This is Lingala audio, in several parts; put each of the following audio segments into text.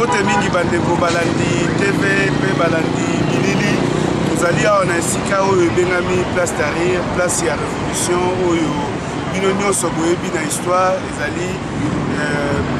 Bote mingi bandeko balandi TV pe balandi bilili tozali awa na esika oyo ebengami place Tahrir, place ya révolution oyo bino nyonso boyebi na histoire ezali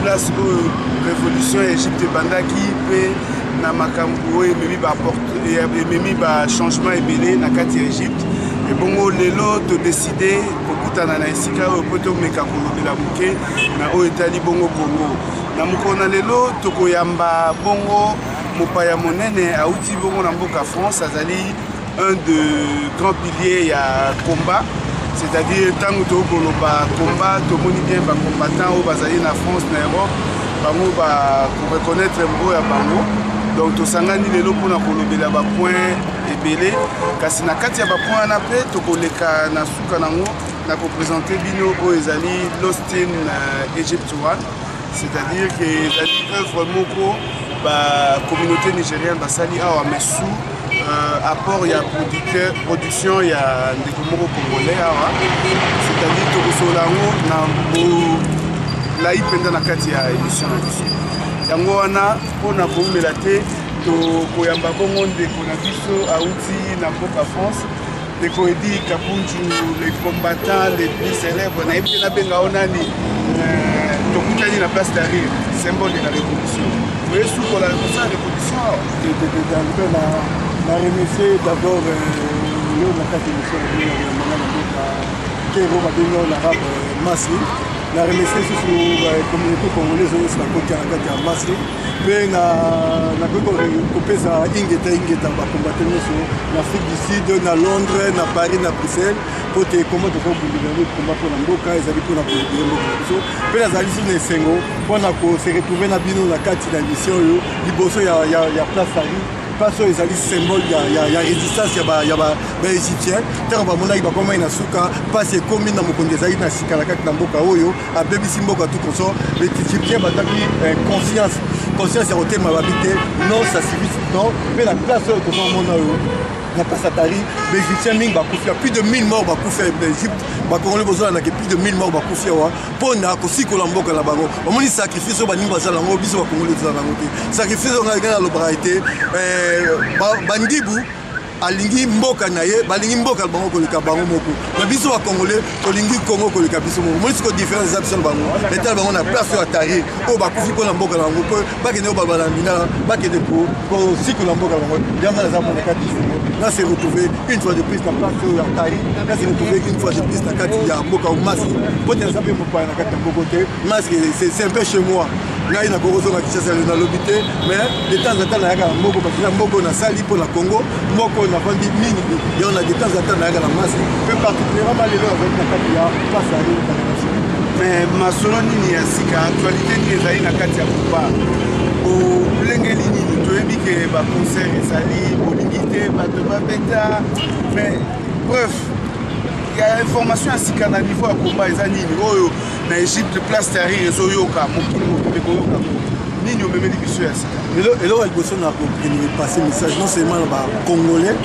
place oyo révolution ya Égypte ebandaki pe na makambo oyo ememi ba changement ebele na kati ya Égypte ebongo lelo todeside kokutana na esika oyo po tomeka kolobela moke na oyo etali bongo Congo na mokona lelo tokoyamba bongo mopaya monene auti bongo na mboka France azali un de grands piliers ya combat, c'est-à-dire tango tokoloba combat tomoni bien ba combattant oyo bazali na France na Europe bango ba ko reconnaître mbo ya bango donc tosangani lelo mpona kolobela ba point ebele kasi na kati ya ba point wana pe tokoleka na suka nango na koprésenter bino oyo ezali Lost in Egypt 1, c'est-à-dire que ezali œuvre moko ba communauté nigérienne basali awa mesu apport ya production ya ndeko moko congolais awa, c'est-à-dire tokosola yango na lai mpenza na kati ya émission na biso yango wana mpona koumela te tokoyamba bongo ndeko na biso auti na mboka France ndeko Edi Kapunju, les combattants les plus célèbres na yebi te nabenga o nani tokutani na place Tahrir, symbole de la révolution oye sukola kosa révolution awa na remercier d'abord le na kati émission ya mama na mboka kero babengo l'arabe Masri na remercier sur communauté congolaise oyo na koti ya kati ya Masri pe na kopesa ingeta bakombate nyonso na Afrique du Sud, na Londres, na Paris, na Bruxelles po te koma tokobundela komba mpona mboka ezali mpona kolobela mboka na biso mpe nazali su na esengo mpona kose retrouve na bino na kati na émission oyo liboso ya place Tahrir place oyo ezali symbole ya résistance ya baégyptien ntango bamonaki bakomai na suka mpasi ekomi na mokonzi ezali na sika na kati na mboka oyo abebisi mboka tout consort baégyptien bataki conscience ya kotema babi te non ça suffit non mpe na place oyo tozomona oyo na place ya Tahrir baégyptien mingi bakufi plus de 1000 morts bakufi na Égypte bakongolais bozolandaki plus de 1000 morts bakufi awa mpona kosikola mboka na bango bamoni sacrifice oyo baningi bazala yango biso bakongolais tozala yango te sacrifice oyo ngai nalobaka ete bandibu alingi mboka na ye balingi mboka bango koleka bango moko na biso bakongolais tolingi Congo koleka biso moko moni siko différence eza biso na bango etala bango na place oyo ya Tahrir oyo bakufi mpona mboka na bango mpo bakende oyo balobala mbinga bakende kosikola mboka na bango yango naza mona kati là c'est retrouvé une fois de plus na place oyo ya Tahrir là c'est retrouvé une fois de plus na kati ya mboka o Masri po te naza mpe mopaya na kati ya mboka te Masri c'est un peu chez moi ngai na kokozonga Kinshasa na lobi te mais de temps en temps nayaka na mboko parce que mboko nasali mpona Congo mboko nafandi mingi yango na de temps en temps nayaka na Masri mpe particulièrement lelo azali na kati ya place Tahrir international. Mais masolo nini ya sika actualité nini ezali na kati ya kopa olengeli nini toyebi ke baconcert ezali bolingi te bato babeta mais bref ya information ya sika na niveau ya komba eza nini oyo na Égypte place Tahrir ezoyoka mokili koyoka nini omemeli biso ya sika eloko ya liboso na kopase message non seulement na bacongolais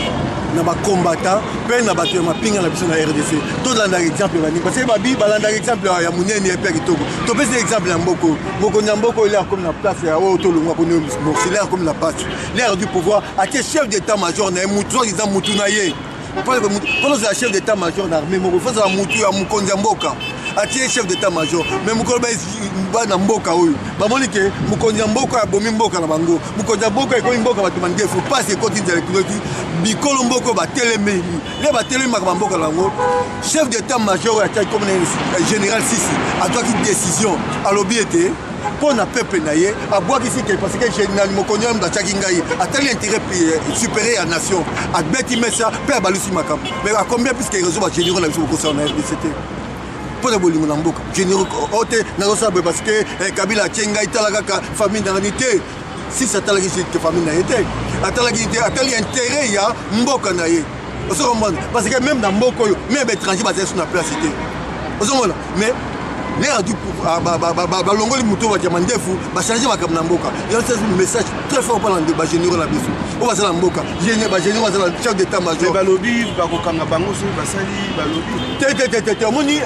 na bacombattant mpe na bato ya mapinga na biso na RDC tolandaka exemple baningi parce que babi balandaka exemple ya monene epe ya kitoko topesi exemple ya mboko mokonzi ya mboko il a comme na place ya oyo tolongwa koni morsi il a comme la passe l'air du pouvoir atie chef d'état major na ye mutu eza mutu na ye mpona ozala chef d'état major na armée moko fozala mutu ya mokonzi ya mboka atie chef d'état major mais mokolo bana mboka oyo bamoni ke mokonzi ya mboka abomi mboka na bango mokonzi ya mboka ekomi mboka bato mandefu pasi ekoti dialekiloti bikolo mboka batelemeli le batelemaka bamboka na bango chef d'état major atiaki comme na général Sisi atwaki décision alobi ete mpona peuple na ye abwakisi ke parce que général mokonzi oyo atiaki ngai atali intérêt supérieur ya nation abeti mesa mpe abalusi makambo mais acombien puisque réseau bagénéraux na biso bokosala na RDC te mpona bolingo na mboka généraux o te nazosala boye parce que Kabila atie ngai tala kaka famille nangani te Sisi atalaki ke famille na ye te atalaki te atali intérêt ya mboka na ye ozokomona parce que même na mboka oyo même étranger bazali so na place te ozomona mais l'air du pouvoir balongoli mutu batia mandefu bachange makambo na mboka c'est un message très fort mpona bagénéraux na biso oyo bazala na mboka bagénéraux bazala chef d'état major balobi bakokanga bango soki basali balobi te omoni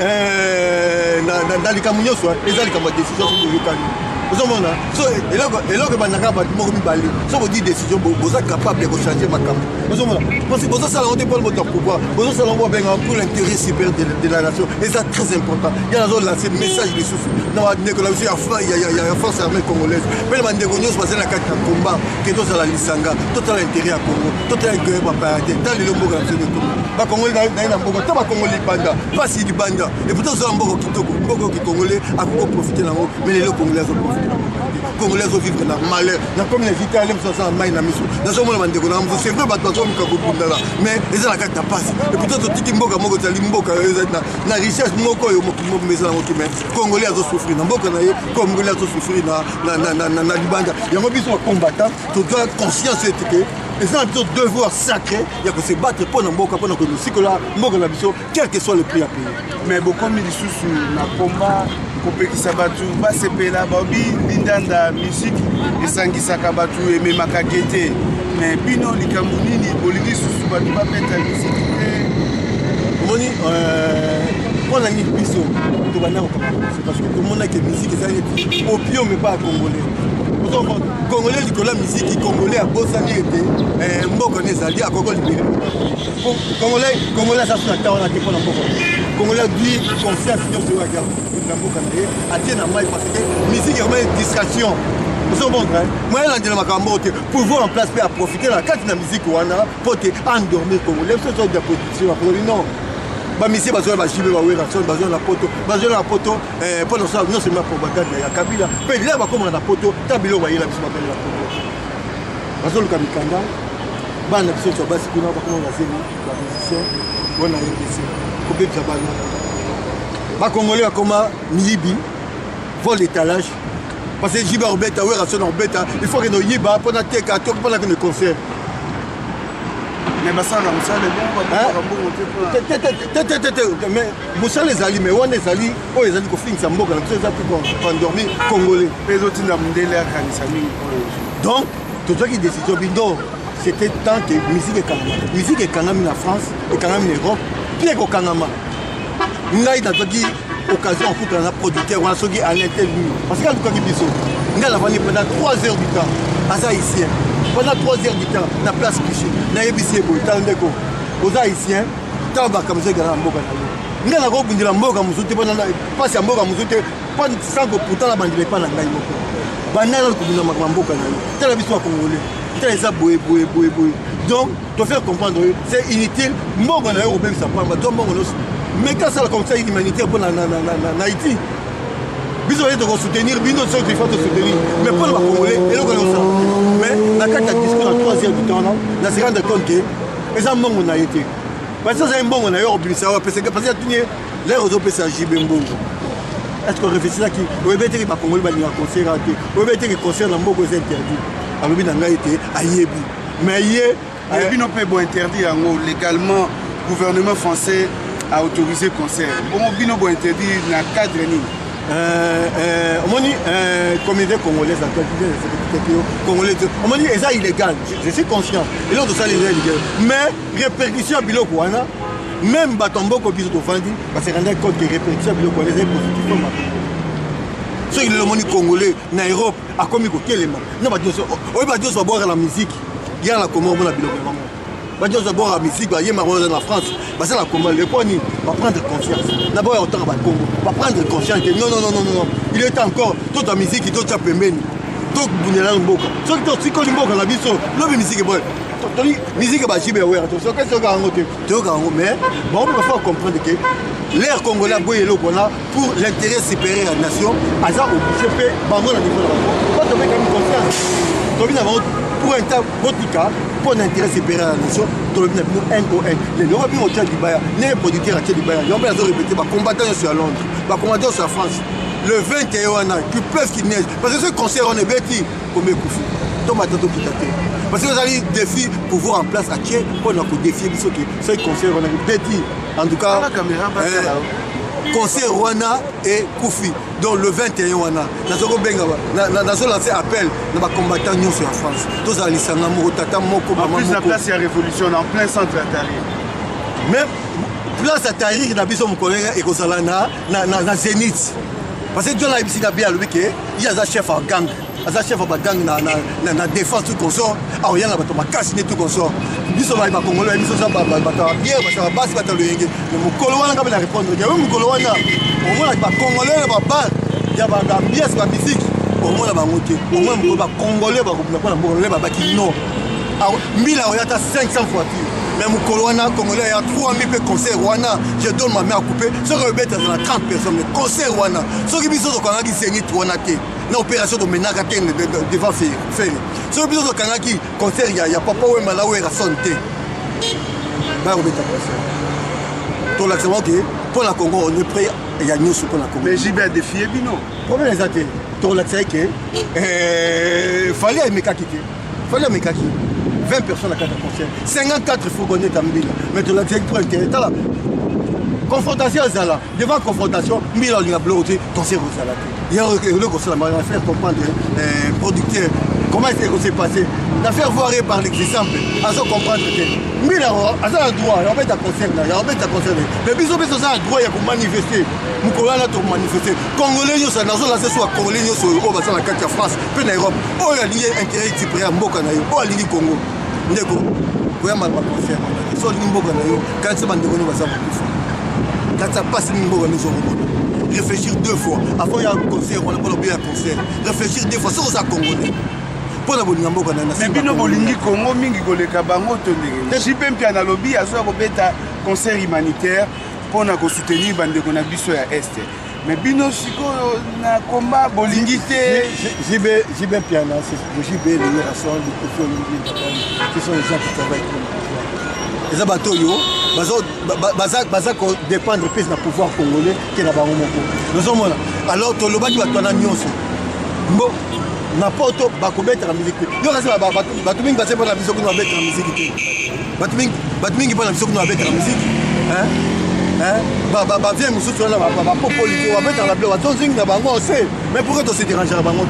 na likambo nyonso eza likambo ya décision soki oyokani ozomona so eloko bandaka bato moko mibale so bodi décision boza capable ya kochanger makambo ozomona parce que bozosala yango te mpo moto ya pouvoir bozosala yango babengaka pour l'intérêt supérieur de la nation et ça très important ya nazolancer message lisusu na bandeko na biso ya force armée congolaise mpe na bandeko nyonso bazali na kati ya combat ke tozala lisanga totala intérêt ya congo totala intérêt baparate ta lelo mboka na biso de congo bakongoli naye na mboka to bakongoli libanda mpasi libanda et pourtant ozala mboka kitoko mboka oki congolais akoko profite nango mais lelo congolais azoprofite nango congolais azovivre na malheur na comme na vita ale mosusu aza na mai na miso nazomona bandeko na mosusu c'est vrai bato bazomuka kobundala mais eza na kati ya pasi et pourtant totiki mboka moko ezali mboka ezali na richesse moko oyo mokili moko meza nango te mais congolais azosouffrir na mboka na ye congolais azosouffrir na libanda yango biso bacombattant todoa conscience ete ke eza na biso devoir sacré ya kose battre mpo na mboka mpo na kosikola mboka na biso quel que soit le prix à payer mais bokomi lisusu na komba kopekisa bato basepela babi lindanda musique esangisaka bato ememaka gete mais bino likambo nini bolingi lisusu bato bapeta musique te omoni mpona nini biso tobanda kokamba biso parce que tomonaki musique ezali opium epa ya congolais congolais likolo ya misiki congolais abosani ete mboka ne ezali akoko libere congolais aza suna ta wana te mpona mboka congolais adui confiance nyonso oyo agia na mboka na ye atie na mai parce que misiki ekoma distraction ozomondre moye elandela makambo te pouvoir en place mpe aprofite na kati na misiki wana mpo te endormir congolais biso todia production akozobi non bamisie bazwa bajibe bawera so bazwa na poto mpo na sala non seulement propagande ya kabila mpe lelo bakomaka na poto ta biloko bayela biso babele na poto bazoluka mikanda bana biso nyonso basi kuna bakoma bazeli bamusicien wana rdc kobebisa bana bakongole bakoma miyibi vol d'étalage parce que jiba obeta wera so na obeta il faut kende oyiba mpo na teka to mpo na kende concert mais basala na mosala mais mosala ezali mais wana ezali oyo ezali kofingisa mboka na biso eza mpe endormi congolais mpe ezotinda mondele akanisa mingi donc tozwaki décision bindo c'était tant que musique ekangami na France ekangami na Europe mpe ekokangama ngai nazwaki occasion okutana na producteur wana soki à l'interview parce que alukaki biso ngai navandi pendant 3 heures du temps aza haïtien pendant 3 heures du temps na place Clichy nayebisi ye boye tala ndeko oza haïtien tala bakambo ezokala na mboka na yo ngai nakobundela mboka mosusu te mpasi ya mboka mosusu te mpo sango pourtant bandela epa na ngai moko bandana nakobundela makambo ya mboka na yo tala biso bakongolais tala eza boye donc tofaire comprendre oyo c'est inutile mboka na yo kobebisa pamba to mboka nyonso mais quand ça la comme ça humanitaire mpo na Haïti biso oye tokosoutenir bino soki ifa tosoutenir mais mpo na bakongolais eloko nyonso mais na kati ya discours na 3 heures du temps na se rendre compte ke eza mbongo na ye te parce que ozali mbongo na yo okobimisa yo parce que atuni lere ozopesa jibe mbongo est-ce que réfléchisaki oyebi eteki bakongoli balinga concert te oyebi eteki concert na mboka eza interdit alobi na ngai ete ayebi mais ye bino mpe bo interdit yango légalement gouvernement français a autorisé concert bongo bino bo interdit na cadre nini omoni communauté congolaise congolais omoni eza illégal je suis conscient eloko tosala eza illégal mais répercussion ya biloko wana même bato mboko biso tovandi base rendre compte que répercussion ya biloko wana ezali positif oma soki lelo omoni congolais na Europe akomi kokelema na bato nyonso oyo bato nyonso babwaka na musique ya na komona omona biloko bango bato nyonso babwaka musique bayemaka wana na France basala komba leponi baprendre confiance d'abord ya otanga bakongo baprendre conscience que non il est encore tota musique totia pembeni tokubundela mboka soki tosikoli mboka na biso lobi musique boye toli musique bajibe wera tosoki toyoka yango te toyoka yango mais bango mpe bafa comprendre que l'air congolais aboyi eloko wana pour l'intérêt supérieur ya nation aza oblige mpe bango na niveau na bango po tobekami confiance tobi na bango pour un temps botika pour l'intérêt supérieur à la nation tolobi na bino NON lelo oyo bino otia libaya ndenge producteur atia libaya yango mpe azorépété bacombattant nyonso ya Londres bacombattant nyonso ya France le 21 wana qu'il pleuve qu'il neige parce que ce concert on ebeti kombe ekufi tomata tokita te parce que ezali défi pouvoir en place atie mpona kodéfie biso ke ce concert wana ebeti en tout cas concert wana ekufi donc le 21 wana nazokobenga nazolancer appel na bacombattant nyonso ya France tozala lisanga moko tata moko mama moko la place ya révolution en plein centre ya Tahrir même place ya Tahrir na biso mokolenga ekozala na Zénith parce que John a ici bien le week il y a un chef en gang un chef en gang na défense tout consort ah il y a bato makasi tout consort biso ba congolais biso ça ba bien ba basi ba le yenge mais mukolo wana ka ba répondre ya mukolo wana au moins ba congolais ba ba ya ba ambiance ba musique au moins ba ngote au moins mukolo ba congolais ba ko na congolais ba ki non ah 1000 il y a 500 voitures. Mais mon Coloana, Congolais, il y a 3000 concerts. Je donne ma main à couper. Ce qui est dans 30 personnes, les concerts. Ce qui est dans le Kanaki, c'est l'opération de ménage devant faire. Ce qui est dans le concert, il y a papa ou Malawi à santé. Pour la Congo, on est prêt. Il y a nous pour la Congo. Mais j'ai bien défié, Bino. Problème est que pour la Tsaïke, il fallait un méca quitter. Il fallait un méca quitter. 20 personnes à 4 concerts, 54 fourgonnets Tambila. Mais tu l'as dit pour intérêt. Confrontation à Zala. Devant confrontation, 1000 ans de bloqué, concert au Zala. Il y a le concert, on va faire comprendre producteur comment c'est passé. La faire voir par l'exemple, à se comprendre que 1000 euros, à ça droit, il y a un concert, il y a un concert. Mais bisous, bisous, ça a droit pour manifester. Nous collons pour manifester. Congolais, nous sommes dans la session Congolais, nous sommes au Bassin, la carte de France, puis en Europe. Oh, il y a lié intérêt qui prend Mboka, oh, il y a Congo. Ndeko, koya mal ba faire. So ni mboka na yo, quand ça bande ko baza kufa. Quand ça passe ni mboka nous on réfléchir 2 fois. Avant il y a un concert, on a pas oublié un concert. Réfléchir 2 fois sur ça congolais. Pour la bolinga mboka na. Mais bino bolingi Congo mingi koleka bango to ndenge. Si pempi na lobby azo ko beta concert humanitaire pour na ko soutenir bande ko na biso ya est. Mais bino siko na combat bolingité JB Piana, c'est JB les rations du profil qui sont les gens qui travaillent pour les abatoyo baza ko dépendre plus du pouvoir congolais que na bango moko nous sommes là alors to lobaki batwana nyonso mbo na poto bakobeta la musique yo kasi batu mingi batse na biso ko na beta la musique te batu mingi pa na biso ko na beta la musique hein viens nous soutenir là popularité on va mettre la bleu attention na bango c'est mais pourquoi tu se déranger à bango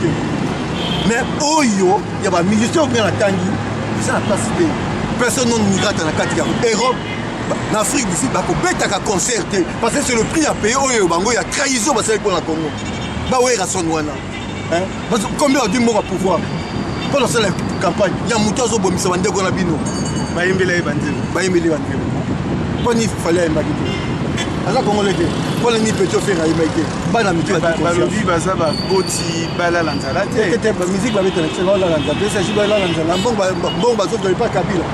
mais oyo il y a ba musicien bien la tangi ça la place de personne non migrate na kati ya Europe en Afrique d'ici ba ko beta ka concert parce que c'est le prix à payer oyo bango ya trahison ba c'est pour la Congo ba ouais rason wana hein parce que combien du mot à pouvoir pour lancer la campagne il y a muto zo bomisa bande ko na bino ba yembele bandelo pas ni fallait imaginer aza congolais te pour les petits faire à imaginer bana miti ba balobi baza ba boti bala lanzala te te musique ba mettre na la lanzala te ça jiba la lanzala bon bazo de pas kabila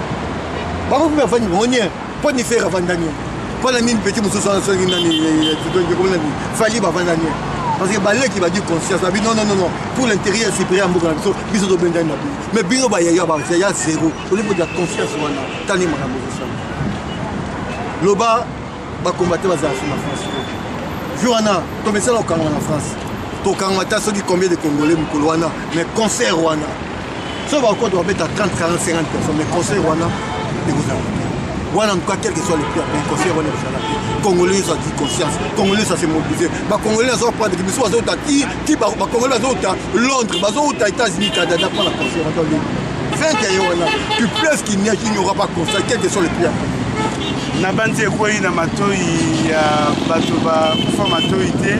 ba ko faire fani onye pas ni faire vandani pas la mine petit muso ça ngi nani comme nani fali ba vandani parce que balé qui va dire conscience ba non pour l'intérieur c'est prêt à mboka biso biso do bendani mais bino ba ya ba ya zéro au niveau de la conscience wana tani maka mboka loba ba combattre bazar en France joana to mesela okanga en France to kangata soki combien de congolais mukolo wana mais concert wana so ba ko do mettre 30 40 50 personnes mais concert wana de gozala wana en tout cas quel que soit le prix mais concert wana de chala congolais ça dit conscience congolais ça se mobiliser ba congolais ça prendre biso bazo ta ti ba congolais bazo ta Londres bazo ta États-Unis Canada pour la concert wana 20 wana tu pleuves qu'il n'y aura pas concert quel que soit le prix na bandi ekwei na matoi ya bato bakufa matoi te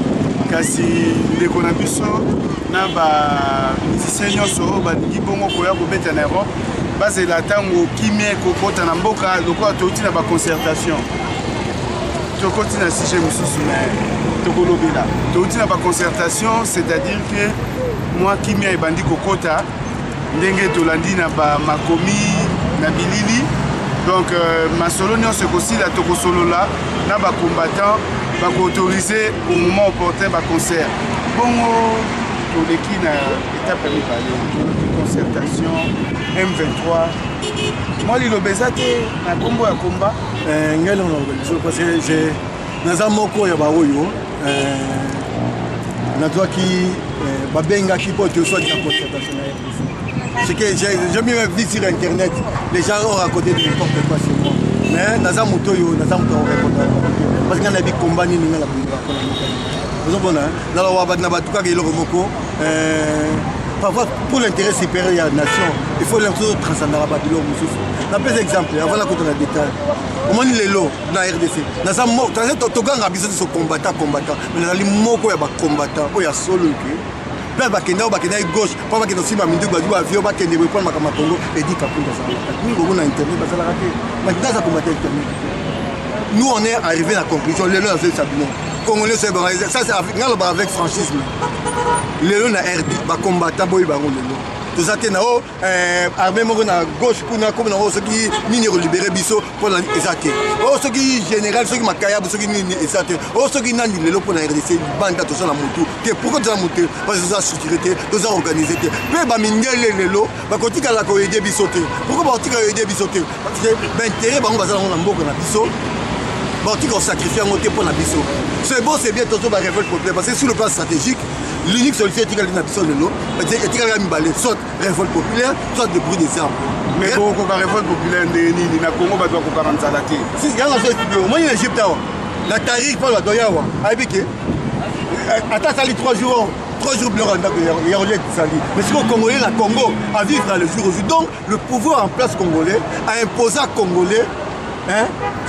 kasi ndeko na biso na bamusicien nyonso oyo balingi bongo koya kobeta na Europe bazela ntango kimia ekokota na mboka lokola touti na baconcertation tokoti na sujet mosusu me tokolobela touti na baconcertation c'est-à-dire que mwa kimia ebandi kokota ndenge tolandi na bamakomi na bilili. Donc, masolo nyonso ekosila tokosolola na bacombattant bakoautoriser au moment opportun baconcert. Bongo toleki na étape mibale concertation M23 moi liloba eza te na nkombo ya komba ngele on parce que naza moko ya baoyo nazwaki babengaki po toswaki na concertation na RDC. C'est que j'ai mis ma vie sur internet, les gens ont raconté n'importe quoi sur moi. Mais naza moto yo, naza moto répondre. Parce qu'il y a des combats ni ninga la bonne. Vous comprenez? Dans la wabad na batuka ke loko moko pour l'intérêt supérieur de la nation, il faut l'imposer transcender à Babylone. Je vais exemple, avant la côte de la détail. Au moins, les lots dans la RDC. Dans sa mort, tu as besoin de ce combattant, mais dans les mots, il y a des combattants, il y a solo. Là, il y a gauche, pas qu'il y a aussi un avion, pas qu'il y a des points à Congo, et dit qu'après, nous, on a Internet, ça a raté. Maintenant, ça combattait Internet. Nous, on est arrivé à la conclusion, les lots, c'est Sabino. Congolais, ça, c'est avec franchisme. Les lots, les combattants, ils vont les lots. Tout ça, c'est armée à gauche, comme ceux qui sont libérés pour la RDC. Ceux qui sont généraux, ceux qui sont makaya, ceux qui sont ceux qui sont les lots pour la RDC, bande tout ça la moto. Pourquoi tu as monté? Parce que ça sécurité, tout ça organisé. Mais les lots, quand tu as la cohésion bisoté. Pourquoi tu as la cohésion bisoté? Parce que l'intérêt, on va dans le biso. Tu as sacrifié un côté pour la biso. C'est bon, c'est bien, tout ça va révolter populaire. Parce que sur le plan stratégique, l'unique solution est qu'il y a une l'eau, soit révolte populaire, soit de bruit des armes. Mais quand on va révolte populaire, il y a Congo qui doit faire un salaté. Si il y a un chose, au moins il y a l'Égypte, la tarif pour la Doyawa, avec attends, ça 3 jours. 3 jours plus loin, il y a relais de Sali. Mais si le Congolais, la Congo, a vivre dans le jour au jour. Donc, le pouvoir en place congolais a imposé à Congolais.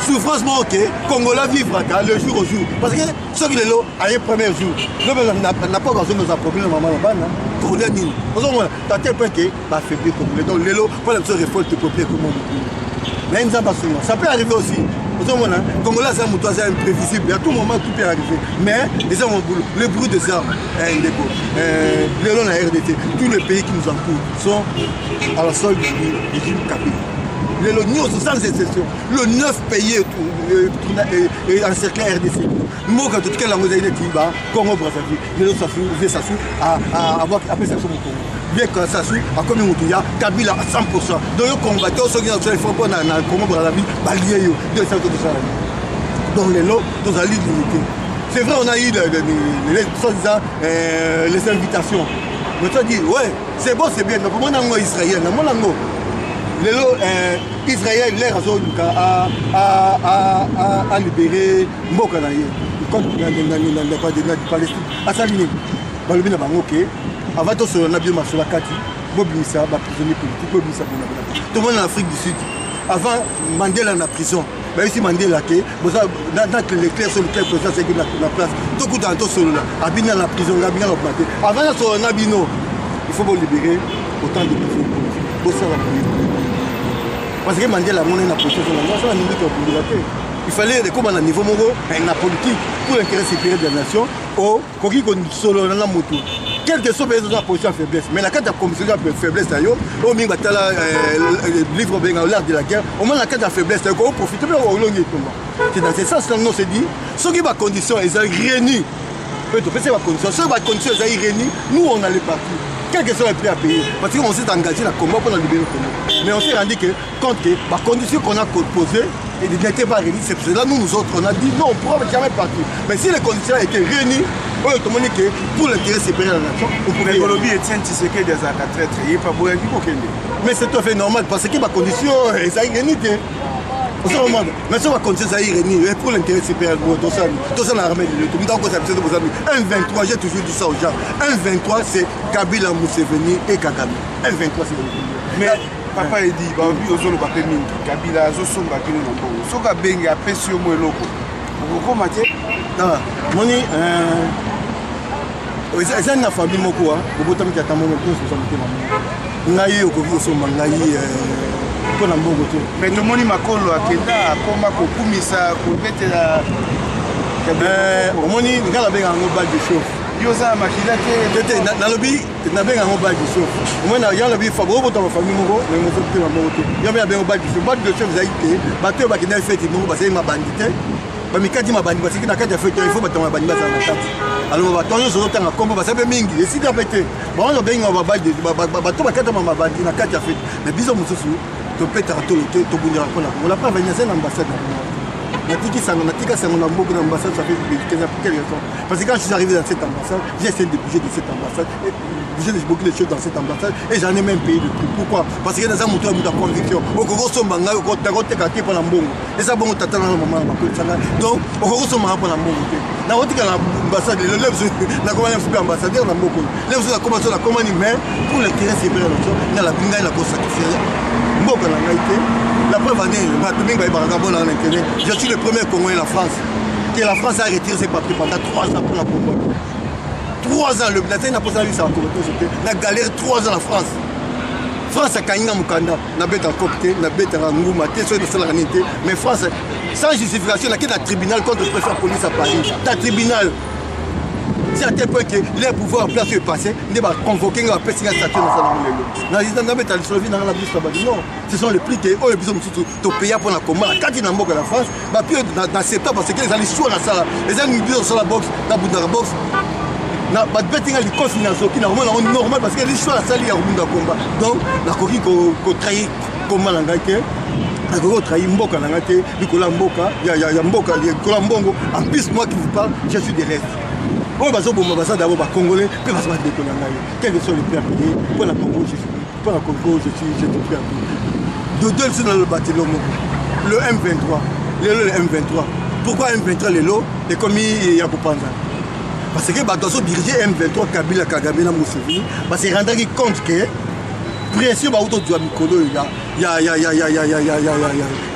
Souffrance manquée, Congolais vivre le jour au jour. Parce que ceux qui sont là, le premier jour, nous n'a pas besoin de nos problèmes, maman, Congolais, nous avons tel point que va affaiblir Congolais. Donc, les lots, pour la révolte populaire, comme on dit. Mais ils n'ont pas souvent. Ça peut arriver aussi. Congolais, c'est un mouton, c'est imprévisible. À tout moment, tout peut arriver. Mais, les hommes ont boulot. Le bruit des armes, les lots, la RDT, tous les pays qui nous entourent sont à la solde du régime capé. L'Union sans exception, le 9 pays encerclé RDC. Moi, quand tu as la Moselle de Tiba, Congo Brazzaville, les autres s'assurent à avoir appelé ça sur mon Congo. Bien que ça s'assurent à combien il y a Kabila à 100%. Donc, les combattants, ceux qui ont fait le Congo Brazzaville, balayer de ça. Donc, les lots, dans la ligne limitée. C'est vrai, on a eu les invitations. Mais tu as dit, ouais, c'est bon, c'est bien. Donc, moi, je suis israélien. Les lots, Israël, l'air a libéré Mbokanaye, contre la Palestine. À Saline, Balobina Bangoke, avant tout ce qu'on a bien marché la Kati, Bobimissa, prisonnier politique, Bobimissa, tout le monde en Afrique du Sud. Avant, Mandela en prison. Mais ici, Mandela, dans les clercs sur lesquels le président s'est mis la place, tout le temps, solo là, Abina en prison, Abina en planté. Avant, sur un abino, il faut libérer autant de prisonniers politiques. Parce que Mandela a une position sur la nation, il fallait, comme à un niveau la politique, pour l'intérêt supérieur de la nation, au Koki solo dans la moto. Quelle que soit la position de faiblesse. Mais la carte de commission de faiblesse, au milieu de livre l'art de la guerre, au moins la carte de faiblesse, on profite de c'est dans ce sens-là, on s'est dit, ceux qui ont des conditions, ils ont réuni. Ceux qui ont des conditions, ils ont réuni, nous on allait partir. Quel que soit le prix à payer, parce qu'on s'est engagé dans le combat pour libérer le Congo. Mais on s'est rendu compte que les conditions qu'on a posées n'étaient pas réunies. C'est pour cela que nous autres, on a dit non, on ne pourra jamais partir. Mais si les conditions étaient réunies, on a dit que pour l'intérêt supérieur de la nation, on pouvait. Mais Colombie est un Tshisekedi des actes il n'est pas beau. Mais c'est tout à fait normal parce que les conditions, ça a réuni. Mais si on va continuer à y réunir, pour l'intérêt supérieur, tout ça dans l'armée de l'État. Un 23, j'ai toujours dit ça aux gens. Un 23, c'est Kabila, Museveni et Kagame. Un 23, c'est le mais papa il dit, Kabila, Zosonga, Soka Benga, Pessio Moeloko. Pourquoi Mathieu? Moni, c'est une famille Moko, vous pouvez mettre à mon Naïe au Kogosoma, Naïe. Mais tout le monde m'a collé à Kenda, comme à Kokumisa, Kobetela. Au moins, il y a un balle de chauffe. Yosa Makilate, dans le but, il y a un balle de chauffe. Au moins, il y a un favorable pour ma famille, mais mon frère m'a monté. Il y a un balle de chauffe. Balle de chauffe, vous avez été, bateau qui n'a fait, parce que ma bandité. Mais quand il m'a bandit, parce que quand il a fait, il faut battre ma bandit dans la tête. Alors, on va tourner sur l'autre combat, parce que c'est mingi. Et si tu as pété, on va bien avoir balle de bateau, quand ma bandit, dans la tête, mais bisous, mon sous. Tu peux t'arrêter, tu peux dire qu'on a pas venu à l'ambassade. Natika Sango Namboka l'ambassade, ça fait 15 ans. Pour quelle raison? Parce que quand je suis arrivé dans cette ambassade, j'ai essayé de bouger de cette ambassade, bouger beaucoup de choses dans cette ambassade, et j'en ai même payé le prix. Pourquoi? Parce que dans un moteur de conviction, au Congo, on m'a dit que pour l'ambongo. Et ça, bon, t'attends dans le moment, donc, au Congo, on m'a dit pour l'ambongo. Dans l'ambassade, le lève, la commande ambassadeur, l'ambongo. Lève, la commande, mais pour l'intérêt, c'est bien la la pinga, la sacrifier. La preuve je suis le premier Congolais de la France. Que la France a retiré ses papiers pendant 3 ans pour la Congo. 3 ans, le Blatin n'a pas salué ça. La galère 3 ans la France. France a gagné Mukanda, n'a pas été copté, n'a pas été Ngouma, mais France, sans justification, il y a un tribunal contre le préfet de police à Paris. Un tribunal. C'est à tel point que les pouvoirs en place est passé, ils vont convoquer un peu de statut dans le non, ce sont les prix que les gens payent pour la commande. Quand ils n'ont pas la France, dans septembre, parce qu'ils ont les choix dans la salle, ils ont mis dans la boxe, dans la boxe. Na ba betting ali confiance qui normalement normal parce que les choix la salle il y a un combat. Donc la coquille ko trahi comment la ngate. La coquille trahi mboka la ngate, Nicolas Mboka, il y a mboka, Nicolas Mbongo. En plus moi qui vous parle, je suis de l'Est. On va d'abord les Congolais, puis on va se mettre des Congolais. Quels sont les prix à payer? Pour la Congo, je suis prêt à payer. De deux, c'est dans le bâtiment. Le M23. Le M23. Pourquoi M23 les lots? Et comme il y a pour Panza. Parce que dans son diriger M23 Kabila Kagame na Museveni, parce qu'il rend compte que pression va autour de Mikolo, il y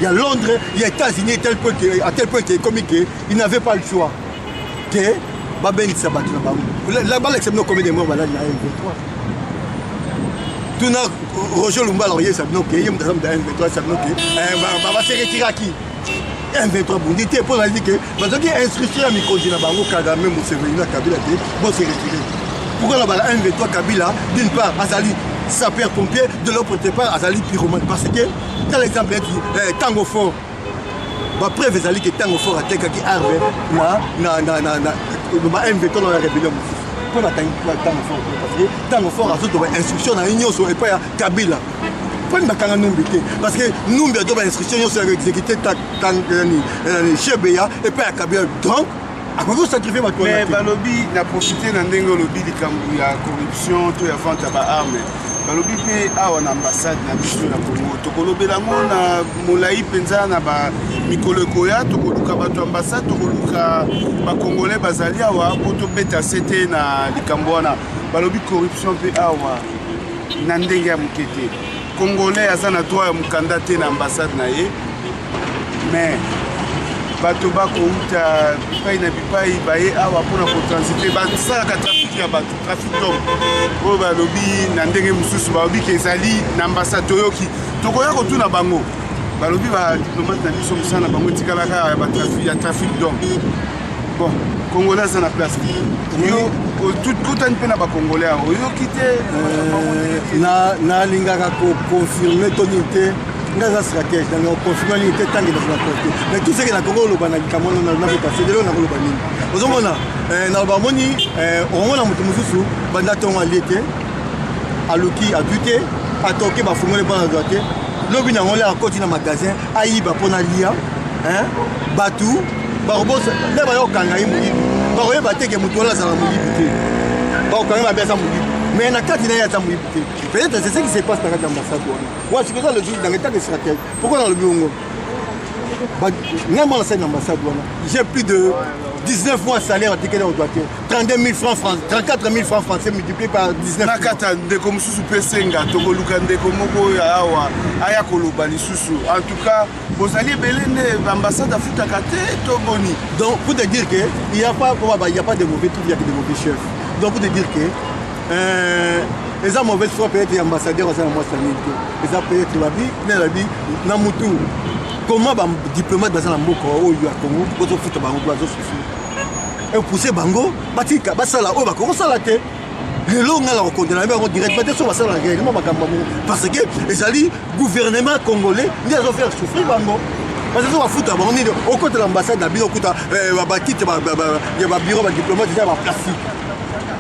a Londres, il y a États-Unis à tel point qu'il n'avait pas le choix. Là-bas, l'exemple combien de morts malades il y a M23. Tout n'a Roger Lumba Laurier, ça bloque, il y a M23, ça bloque. Va se retirer à qui? M23 Bundi, tu es pour dire que parce qu'il y a instruction à Mikojina Bango Kagame Museveni Kabila, bon se retirer. Pourquoi là-bas M23 Kabila, d'une part, Azali sapeur-pompier, de l'autre part, Azali pyromane. Parce que, tel exemple, Tango Fort. Après, vous allez que Tango Fort a été armé, M23 dans la rébellion. Pour la Tango Fort, parce que Tango Fort a une instruction dans l'Union sur le pays Kabila. Parce que nous avons une instruction sur l'exécuter chez Béa et pas à Kabila. Donc, à quoi vous sacrifiez ma toile? Mais Balobi n'a profité d'un dengue lobby de la corruption, tout avant tabac armé. Balobi pe awa na ambassade na biso na Congo tokolobela na molai penza na ba mikolo koya tokoluka bato ambassade tokoluka ba congolais bazali awa poto beta sete na likambo wana balobi corruption pe awa na ndenge ya mukete congolais aza na droit ya mukanda te na ambassade na ye mais bato bakouta bipai na bipai baye awa mpona kotransite basalaka trafic ya bato trafic d'homme oyo balobi na ndenge mosusu balobi ke ezali na ambassade toyoki tokoya kotuna bango balobi badiplomate na biso mosala na bango etikalaka ya trafic d'homme bon congolais aza na place yo kutani mpe na bacongolais awo oyoki te nalingaka koconfirme toni te ngaza stratège donc confirmer l'unité tant que dans la côté mais tout ce que la Congo le banal kamono na passé de là na koloba nini ozomona na bamoni omona mutu mususu banda tonga liete aluki abuté atoke ba fumole bana droite lobi na ngole akoti na magasin ayiba pona lia hein batu ba robos le ba yo kanga yimu ba ko yeba teke mutu la sala muyibité ba ko kanga ba besa muyibité mais na kati na ya tamuyibité peut-être c'est ce qui se passe dans l'ambassade. Moi, je suis dans l'état de stratège. Pourquoi dans le bureau? Moi, dans l'ambassade, j'ai plus de 19 mois de salaire à ticket au droitier. 32 000 francs français, 34 000 francs français multipliés par 19 mois. En tout cas, vous allez belender l'ambassade à Futakate, Toboni. Donc, pour te dire qu'il n'y a pas de mauvais trucs, il y a que de mauvais chefs. Donc, pour te dire que les gens mauvais foi peut être ambassadeurs au sein de moi les gens peut être la vie na mutu comment ba diplomate dans la mboka au ya Congo pour futa bango bazo suffire et pousser bango batika basala o ba ko sala te lelo ngala ko condamner ba direct ba te so basala réellement bakamba parce que les alliés gouvernement congolais ils ont fait souffrir bango parce que ça va foutre bango ni au côté de l'ambassade na bino kuta ba kite ba bureau ba diplomate déjà ba plastique.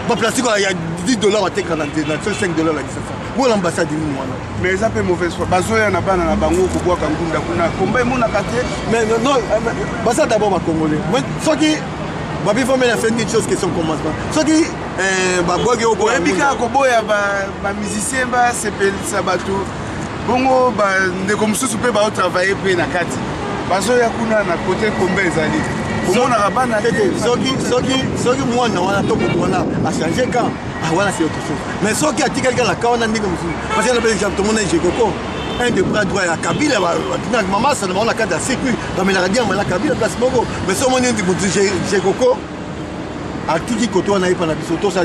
Pas plastique, il y a $10 à $5 là, ça. pour l'ambassade du monde. Mais ça peut mauvaise foi. Bazoya na bana na bango ko boka ngunda kuna. Komba mona kate. Mais non, basa d'abord ma congolais. Moi ce qui il faut mettre une chose qui sont commencement. Ce qui boga au boya bika ko boya ba musicien ba sepel sabato. Bongo ba ndeko mususu pe ba travailler pe na kati. Bazoya kuna na côté komba ezali. Komona rabana ce qui moi na wana to ko wana a changer quand. Ah voilà c'est autre chose. Mais ce qui a dit quelqu'un la kaona ndiko mususu. Parce que le exemple tout le monde est Jekoko. Un des bras droits à Kabila, maman, ça demande la carte à sécu. Dans la radio, on a Kabila, place Mogo. Mais ce moment, j'ai Coco. À tout qui côté, on a eu pendant la photo, ça a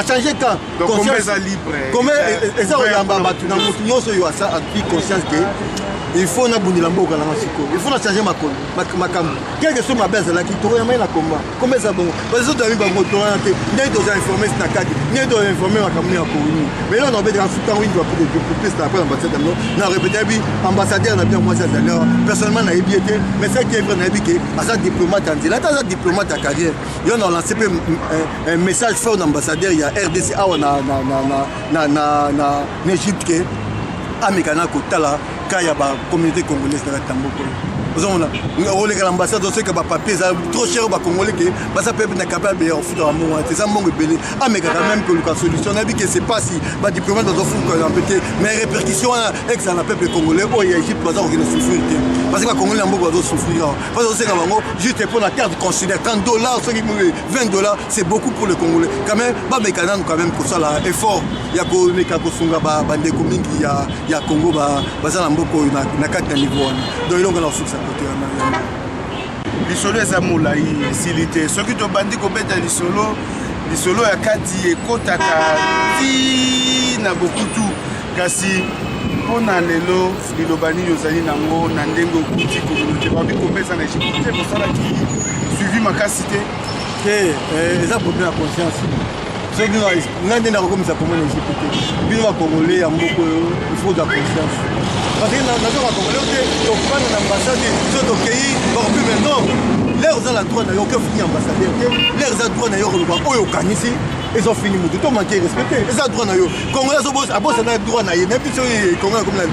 changé quand. Donc, comment ça libre? Comment et ça, on a battu dans mon tuyau, ça a pris conscience que. Il faut na bundi lambo kana masiko. Il faut na changer ma cam. Quelle que soit ma baisse là qui tourne na combat. Comment ça bon? Parce que tu as vu bango tourner té. N'est doit informer na kadi. N'est doit informer ma camionne à Kouni. Mais là on a besoin de foutre oui doit pour plus la l'ambassade non. Na répéter bi ambassadeur na bien moi ça d'ailleurs. Personnellement na ébiété, mais ça qui est vrai na ébiqué. À ça diplomate en là ça diplomate à carrière. Il on a lancé un message fort d'ambassadeur il y a RDC na Égypte que Amekana Kotala Kaya ba communauté congolaise na Tamboko. On a l'ambassade de ce que papier trop cher au Congolais que ça peut être capable de faire un moment. C'est ça mon belé. Ah mais quand même que la solution on a dit que c'est pas si ba diplomate dans fou qu'on peut mais répercussions ex dans le peuple congolais au Égypte pas on va souffrir parce que les Congolais en beaucoup doivent souffrir. Parce que c'est comme juste pour la carte considère $30 ceux qui $20 c'est beaucoup pour les Congolais. Quand même ba mécanan quand même pour ça là effort ya ko ne ka ko sunga ba bande komingi ya Congo ba ça na mboko na 4 niveau. Donc il on a souffert lisolo eza molai esili te soki tobandi kobeta lisolo ya kati ekotaka ti na bokutu kasi mpona lelo liloba nini ozali nango na ndenge okuti communauté babi kopesa na Égypte te bosalaki suivi makasi te eza problème ya conscience soki nga nde nakokomisa komona Égypte te bino bakongolais ya mboka oyo il faut de la conscience. Parce que nous avons congolais, donc pas dans l'ambassade, ceux qui ont mais non, l'air ont la droit d'ailleurs que fini ambassadeur, l'air ont droit d'ailleurs le ici, ils ont fini tout manqué respecté, ils ont droit d'ailleurs. Congolais sont boss, aboss on a droit d'ailleurs, même si Congolais comme la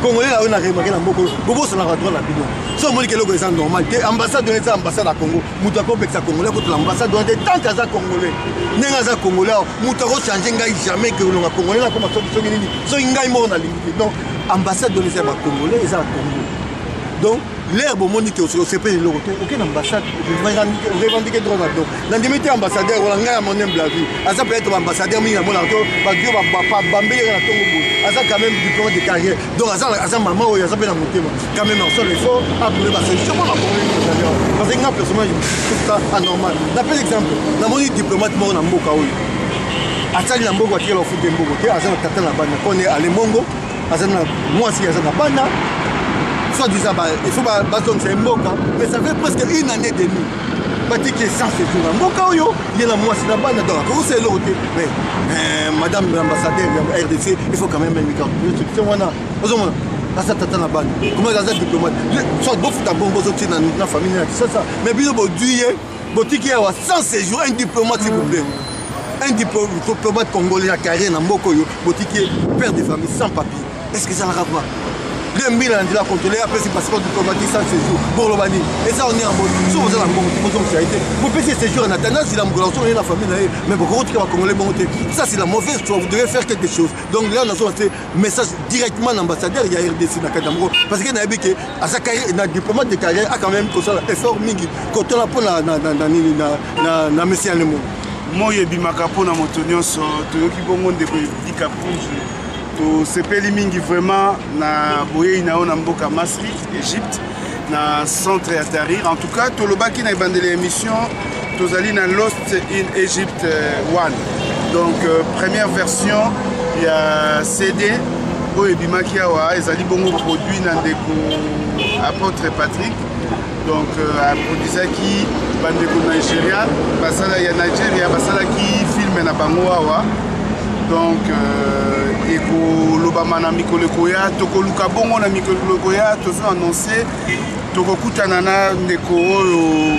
Congolais là on a remarqué dans beaucoup, beaucoup sont la droit la bidon. Si on dit que le c'est normal, que ambassade de l'État ambassade à Congo, Moutako avec sa Congolais contre l'ambassade doit être tant qu'à ça Congolais. N'engaza Congolais, Moutako changer jamais que le Congolais là comme ça so ngai mo na limite. Donc ambassade de l'État congolais et ça Congo. Donc l'herbe monique au CP de l'autre aucune ambassade revendiquer droit là-dedans. Dans limite ambassadeur on a mon humble avis. À ça peut être ambassadeur mais mon arto ba Dieu ba bambé na Congo. À ça quand même diplôme de carrière. Donc à ça maman ou à ça peut la monter quand même en seul effort à pour la solution pour la Congo. Parce que un personnage tout ça anormal. D'après exemple, la monique diplomate mort na mboka oyo. Asali na mboka qui la foot de mboka qui azana tata na bana connaît à Lemongo azana moi si azana bana soit disant il faut pas donc c'est mboka mais ça fait presque une année et demie bati qui est sans séjour na mboka oyo il y a moi si na bana donc comment c'est l'autre mais madame l'ambassadeur de RDC il faut quand même un micro c'est wana ozomona asa tata na bana comment ça diplomate soit beau foot à bongo sorti na famille ça mais bilo bo duye botiki ya sans séjour un diplomate s'il vous plaît. Un diplomate congolais à carrière dans Mokoyo, botiki père de famille sans papier. Est-ce que ça n'a pas? 2000 ans de la contrôler après c'est passeport diplomatique sans séjour pour le bani. Et ça on est en mode. Si vous êtes en mode, vous avez été. Vous payez séjour en attendant si la migration est la famille mais pour que vous congolais monter. Ça c'est la mauvaise chose. Vous devez faire quelque chose. Donc là on a fait message directement à l'ambassadeur il y a RDC dans Kadamro parce que nabi que à sa carrière un diplomate de carrière a quand même que ça effort mingi quand on a pour na monsieur le monde. Moi yebimaka mpona moto nyonso toyoki bongo ndeko Dika Punzu tosepeli mingi vraiment na boyei na yo na mboka Masri Égypte na centre ya Tahrir. En tout cas tolobaki na ebandeli émission tozali na Lost in Egypt 1 donc première version ya CD oyo ebimaki awa ezali bongo produit na ndeko Apôtre Patrick. Donc aprodisaki bandeko Nigeria basala ya Nigeria basala ki film na bango awa donc ekolobama na mikolo ekoya tokoluka bongo na mikolo ekoya tozo annoncer tokokutana na ndeko oyo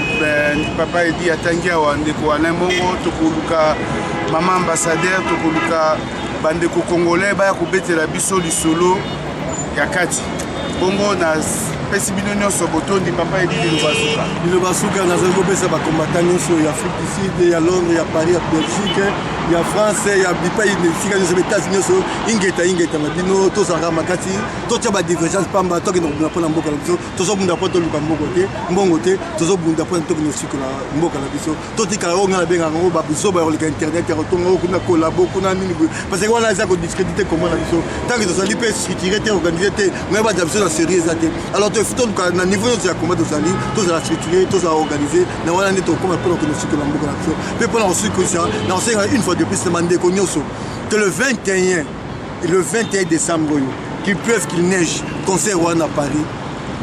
papa edi atangi awa ndeko Alain Bongo tokoluka mama ambassadeur tokoluka bandeko congolais baya kobetela biso lisolo ya kati bongo na pesi bino nyonso botondi papa edi liloba suka nazali kopesa bakombata nyonso ya Afrique du Sud ya Londres ya Paris ya Belgique ya France ya bipai esika nyonso betasi nyonso ingeta mabino tozalaka makasi totya badivergence pamba tokende kobunda mpona mboka na biso tozobunda mpo toluka mbongo te tozobunda mpona tokende sikola mboka na biso totikala oyo nga nabengaka yango babizoba ya koleka internet ya kotonga oyo kuna kolabo kuna nini boye parce que wana eza kodiscrédite kombo na biso ntango tozali mpe structuré te organise te ngai bada biso na série eza te alors toluka na niveau nyonso ya komba tozali tozala structuré tozala organise na wana nde tokoma mpona kokende sikola mboka na biso mpe mpona kosukoisa na kosenga une fois de plus na bandeko nyonso que le 21 décembre qu'il pleuve qu'il neige concert wana à Paris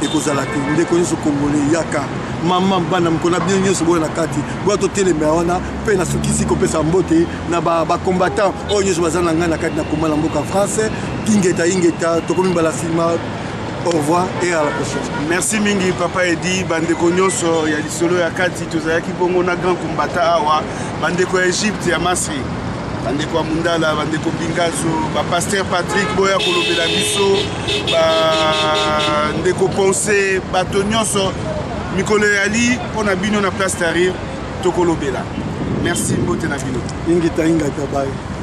ekozala te ndeko nyonso congolais yaka mama bana mokona bino nyonso boyo na kati boya totelemela wana mpe nasukisi kopesa mbote na bacombattant oyo nyonso baza na ngai na kati na komba na mboka France ingeta tokomi mbala nsima. Au revoir et à la prochaine. Merci mingi papa Edi bandeko nyonso ya lisolo ya kati tozalaki bongo na grand combattant awa bandeko ya Egypte ya Masri bandeko ya Mundala bandeko Bingazo ba pasteur Patrick boya kolobela biso bandeko Ponce bato nyonso mikolo yali mpona bino na place Tahrir tokolobela. Merci mbote na bino. Ingeta bye.